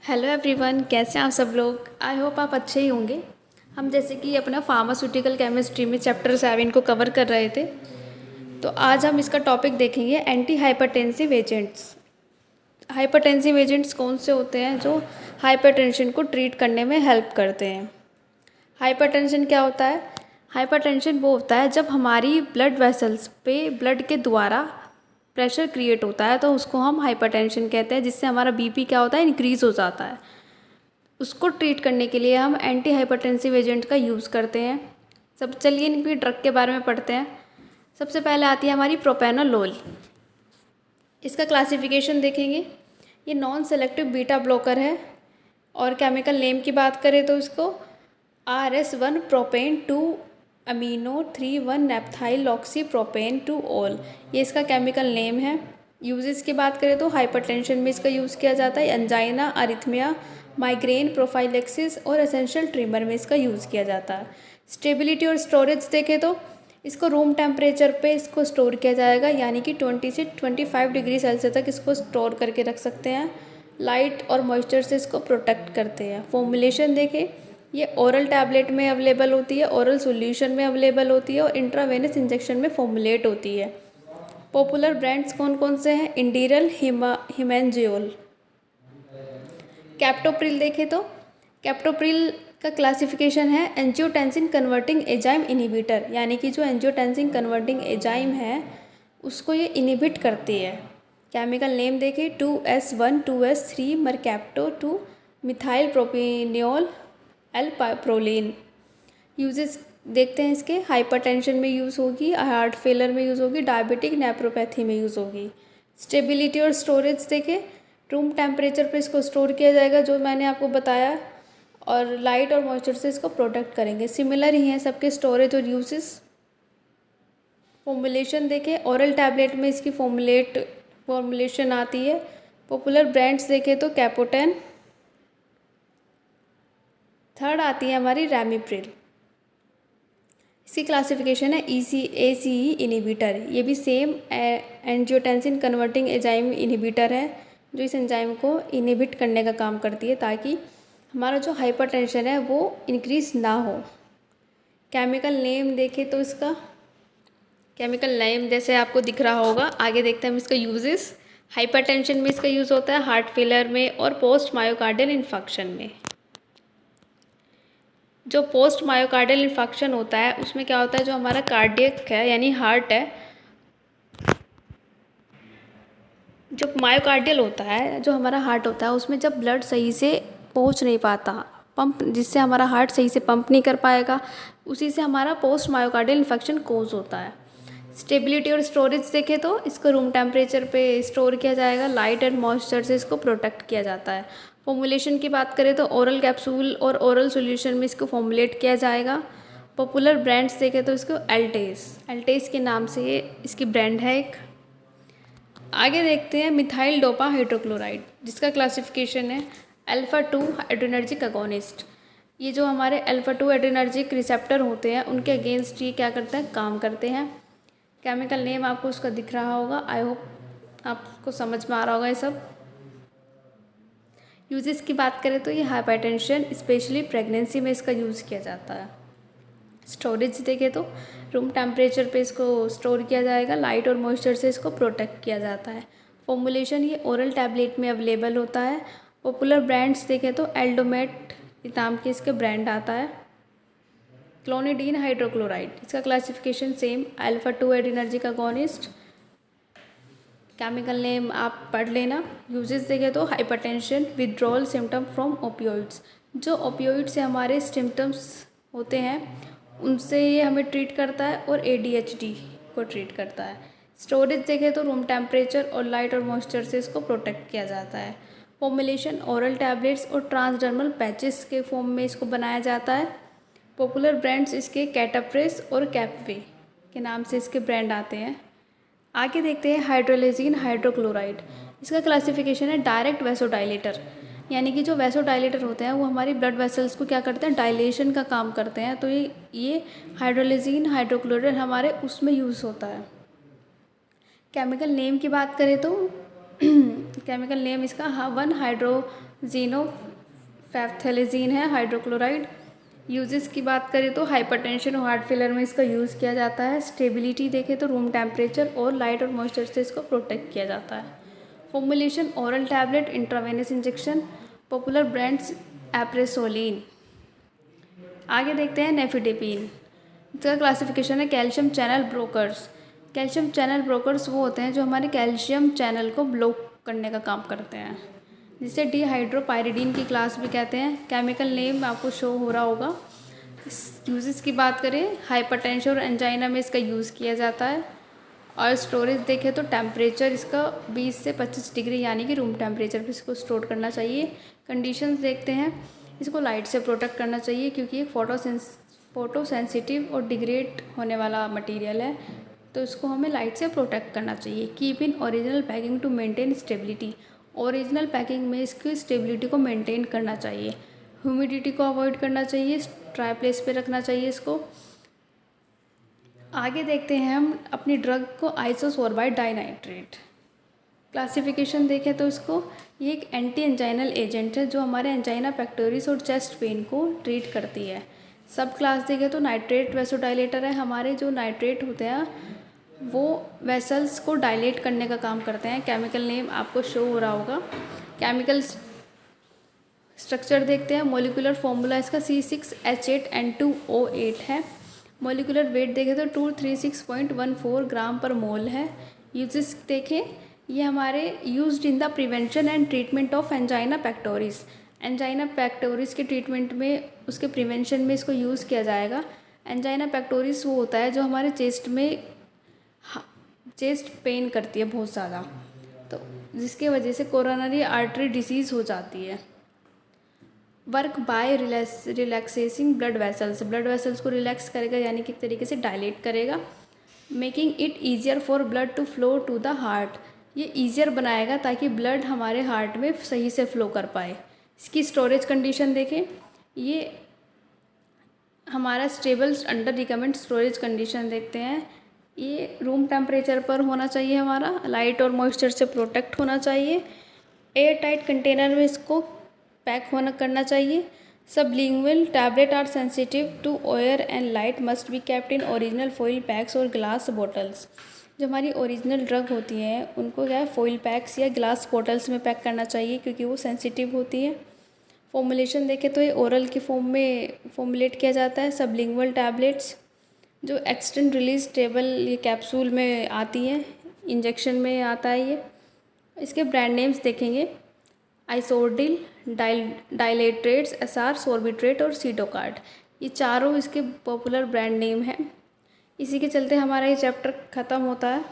Hello everyone, कैसे हैं आप सब लोग। आई होप आप अच्छे ही होंगे। हम जैसे कि अपना फार्मास्यूटिकल केमिस्ट्री में चैप्टर 7 को कवर कर रहे थे, तो आज हम इसका टॉपिक देखेंगे anti hypertensive agents. Hypertensive agents कौन से होते हैं जो हाइपरटेंशन को ट्रीट करने में हेल्प करते हैं। हाइपरटेंशन क्या होता है? हाइपरटेंशन वो होता है जब हमारी ब्लड वेसल्स पे ब्लड के द्वारा प्रेशर क्रिएट होता है, तो उसको हम हाइपरटेंशन कहते हैं, जिससे हमारा बीपी क्या होता है, इंक्रीज़ हो जाता है। उसको ट्रीट करने के लिए हम एंटी हाइपरटेंसिव एजेंट का यूज़ करते हैं। सब चलिए इनकी ड्रग के बारे में पढ़ते हैं। सबसे पहले आती है हमारी प्रोपेनोलोल। इसका क्लासिफिकेशन देखेंगे। ये नॉन सेलेक्टिव बीटा ब्लॉकर है और केमिकल नेम की बात करें तो इसको RS1 propane 2 amino 3 1 naphthyl oxy propane 2 ol, ये इसका केमिकल नेम है। यूजेस की बात करें तो हाइपरटेंशन में इसका यूज़ किया जाता है। एंजाइना, अरिथमिया, माइग्रेन, प्रोफाइलेक्सिस और एसेंशियल ट्रिमर में इसका यूज़ किया जाता है। स्टेबिलिटी और स्टोरेज देखें तो इसको रूम टेम्परेचर पे इसको स्टोर किया जाएगा, यानी कि 20 से 25 डिग्री सेल्सियस तक इसको स्टोर करके रख सकते हैं। लाइट और मॉइस्चर से इसको प्रोटेक्ट करते हैं। फॉर्मुलेशन देखें, ये ओरल टैबलेट में अवेलेबल होती है, ओरल सॉल्यूशन में अवेलेबल होती है और इंट्रावेनस इंजेक्शन में फॉर्मुलेट होती है। पॉपुलर ब्रांड्स कौन कौन से हैं? इंडीरल, हिमेंजियोल। कैप्टोप्रिल देखें तो कैप्टोप्रिल का क्लासिफिकेशन है एंजियोटेंसिन कन्वर्टिंग एंजाइम इनिबिटर, यानी कि जो एंजियोटेंसिन कन्वर्टिंग एंजाइम है उसको ये इनिबिट करती है। केमिकल नेम देखें 2S1 2S3 mercapto 2 methyl propanoyl L proline. Uses देखते हैं इसके। हाइपरटेंशन में यूज़ होगी, हार्ट फेलर में यूज़ होगी, डायबिटिक नेफ्रोपैथी में यूज़ होगी। स्टेबिलिटी और स्टोरेज देखें, रूम टेम्परेचर पे इसको स्टोर किया जाएगा जो मैंने आपको बताया, और लाइट और मॉइस्चर से इसको प्रोटेक्ट करेंगे। सिमिलर ही हैं सबके स्टोरेज और यूजेस। फॉर्मुलेशन देखें, ओरल टैबलेट में इसकी फॉर्मुलेशन आती है। पॉपुलर ब्रांड्स देखें तो कैपोटेन। थर्ड आती है हमारी रैमिप्रिल। इसकी क्लासिफिकेशन है ACE इनिबिटर। ये भी same angiotensin converting enzyme inhibitor है, जो इस एंजाइम को इनिबिट करने का काम करती है ताकि हमारा जो हाइपरटेंशन है वो इंक्रीज ना हो। केमिकल नेम देखें तो इसका केमिकल नेम जैसे आपको दिख रहा होगा। आगे देखते हैं हम इसका यूजेस। हाइपरटेंशन में इसका यूज़ होता है, हार्ट फेलर में और पोस्ट मायोकार्डियल इन्फेक्शन में। जो पोस्ट मायोकार्डियल इन्फेक्शन होता है उसमें क्या होता है, जो हमारा कार्डियक है यानी हार्ट है, जो मायोकार्डियल होता है, जो हमारा हार्ट होता है, उसमें जब ब्लड सही से पहुंच नहीं पाता, पंप, जिससे हमारा हार्ट सही से पंप नहीं कर पाएगा, उसी से हमारा पोस्ट मायोकार्डियल इन्फेक्शन कोज होता है। स्टेबिलिटी और स्टोरेज देखें तो इसको रूम टेम्परेचर पे स्टोर किया जाएगा, लाइट एंड मॉइस्चर से इसको प्रोटेक्ट किया जाता है। फॉर्मुलेशन की बात करें तो ओरल कैप्सूल और ओरल सॉल्यूशन में इसको फॉर्मुलेट किया जाएगा। पॉपुलर ब्रांड्स देखें तो इसको एल्टेस के नाम से ये इसकी ब्रांड है एक। आगे देखते हैं मिथाइल डोपा हाइड्रोक्लोराइड, जिसका क्लासिफिकेशन है अल्फा-2 एड्रेनर्जिक अगोनिस्ट। ये जो हमारे अल्फा-2 एड्रेनर्जिक रिसेप्टर होते हैं उनके अगेंस्ट ये क्या करते हैं, काम करते हैं। केमिकल नेम आपको उसका दिख रहा होगा। आई होप आपको समझ में आ रहा होगा ये सब। यूजेस की बात करें तो ये हाइपरटेंशन स्पेशली प्रेगनेंसी में इसका यूज़ किया जाता है। स्टोरेज देखें तो रूम टेम्परेचर पे इसको स्टोर किया जाएगा, लाइट और मॉइस्चर से इसको प्रोटेक्ट किया जाता है। फॉर्मुलेशन ये ओरल टैबलेट में अवेलेबल होता है। पॉपुलर ब्रांड्स देखें तो एल्डोमेट नाम के इसके ब्रांड आता है। क्लोनिडीन हाइड्रोक्लोराइड, इसका classification same alpha two adrenergic agonist. Chemical name आप पढ़ लेना। यूजेस देखें तो hypertension, withdrawal symptom from opioids, जो ओपियोइड से हमारे सिम्टम्स होते हैं उनसे ये हमें ट्रीट करता है, और ADHD को ट्रीट करता है। स्टोरेज देखें तो रूम टेम्परेचर और लाइट और मॉइस्चर से इसको प्रोटेक्ट किया जाता है। फॉर्मुलेशन ओरल टैबलेट्स और ट्रांसडर्मल पैचेस के फॉर्म में इसको बनाया जाता है। पॉपुलर ब्रांड्स इसके कैटाप्रेस और कैपवे के नाम से इसके ब्रांड आते हैं। आगे देखते हैं हाइड्रोलेजिन हाइड्रोक्लोराइड। इसका क्लासिफिकेशन है डायरेक्ट वैसोडाइलेटर, यानी कि जो वैसोडाइलेटर होते हैं वो हमारी ब्लड वेसल्स को क्या करते हैं, डायलेशन का काम करते हैं। तो ये हाइड्रोलेजिन हाइड्रोक्लोराइड हमारे उसमें यूज़ होता है। केमिकल नेम की बात करें तो केमिकल नेम इसका 1 हाइड्रो जीनोफैप्थेलिजीन है हाइड्रोक्लोराइड। यूजेस की बात करें तो हाइपरटेंशन और हार्ट फेलर में इसका यूज़ किया जाता है। स्टेबिलिटी देखें तो रूम टेम्परेचर और लाइट और मॉइस्चर से इसको प्रोटेक्ट किया जाता है। Formulation oral tablet, intravenous injection. Popular brands Apresoline. आगे देखते हैं नेफिडेपिन। इसका क्लासिफिकेशन है calcium channel blockers. Calcium channel blockers वो होते हैं जो हमारे कैल्शियम चैनल को ब्लॉक करने का काम करते हैं, जिसे डिहाइड्रोपायरिडीन की क्लास भी कहते हैं। केमिकल नेम आपको शो हो रहा होगा। इस यूजेस की बात करें, हाइपरटेंशन और एंजाइना में इसका यूज़ किया जाता है। और स्टोरेज देखें तो टेम्परेचर इसका 20 से 25 डिग्री यानी कि रूम टेम्परेचर पर इसको स्टोर करना चाहिए। कंडीशंस देखते हैं, इसको लाइट से प्रोटेक्ट करना चाहिए क्योंकि ये फोटो सेंसिटिव और डिग्रेड होने वाला मटेरियल है, तो इसको हमें लाइट से प्रोटेक्ट करना चाहिए। Keep in original packing to maintain stability. Original packing में इसकी स्टेबिलिटी को मेंटेन करना चाहिए। ह्यूमिडिटी को अवॉइड करना चाहिए, ड्राई प्लेस पे रखना चाहिए इसको। आगे देखते हैं हम अपनी ड्रग को आइसोसोर्बाइड डाइनाइट्रेट। क्लासिफिकेशन देखें तो इसको ये एक एंटी एंजाइनल एजेंट है जो हमारे एंजाइना पेक्टोरिस और चेस्ट पेन को ट्रीट करती है। सब क्लास देखें तो नाइट्रेट वैसोडाइलेटर है। हमारे जो नाइट्रेट होते हैं वो वेसल्स को डायलेट करने का काम करते हैं। केमिकल नेम आपको शो हो रहा होगा। केमिकल स्ट्रक्चर देखते हैं। मोलिकुलर फॉर्मूला इसका C6H8N2O8 है। मोलिकुलर वेट देखें तो 236.14 ग्राम पर मोल है। यूजेस देखें, ये हमारे used in the prevention and treatment of angina pectoris. Angina pectoris के ट्रीटमेंट में, उसके प्रिवेंशन में इसको यूज़ किया जाएगा। एंजाइना पेक्टोरिस वो होता है जो हमारे चेस्ट पेन करती है बहुत ज़्यादा, तो जिसके वजह से कोरोनरी आर्टरी डिसीज़ हो जाती है। Work by relaxing blood vessels को रिलैक्स करेगा यानी कि एक तरीके से डायलेट करेगा। Making it easier for blood to flow to the heart. ये ईजियर बनाएगा ताकि ब्लड हमारे हार्ट में सही से फ्लो कर पाए। इसकी स्टोरेज कंडीशन देखें, ये हमारा stable under recommend storage condition देखते हैं। ये रूम टेम्परेचर पर होना चाहिए, हमारा लाइट और मॉइस्चर से प्रोटेक्ट होना चाहिए। एयर टाइट कंटेनर में इसको पैक होना करना चाहिए। Sublingual tablet are sensitive to air and light, must be kept in original foil packs और ग्लास बॉटल्स। जो हमारी ओरिजिनल ड्रग होती हैं उनको क्या है, फॉइल पैक्स या ग्लास बॉटल्स में पैक करना चाहिए क्योंकि वो सेंसिटिव होती है। फॉर्मुलेशन देखें तो ये ओरल के फॉर्म में फॉर्मुलेट किया जाता है। सबलिंगुअल टैबलेट्स जो एक्सटेंड रिलीज टेबल ये कैप्सूल में आती हैं, इंजेक्शन में आता है ये। इसके ब्रांड नेम्स देखेंगे, आइसोडिल, डाइलेट्रेट्स, एसआर, सोर्बिट्रेट और सीटोकार्ड। ये चारों इसके पॉपुलर ब्रांड नेम हैं। इसी के चलते हमारा ये चैप्टर ख़त्म होता है।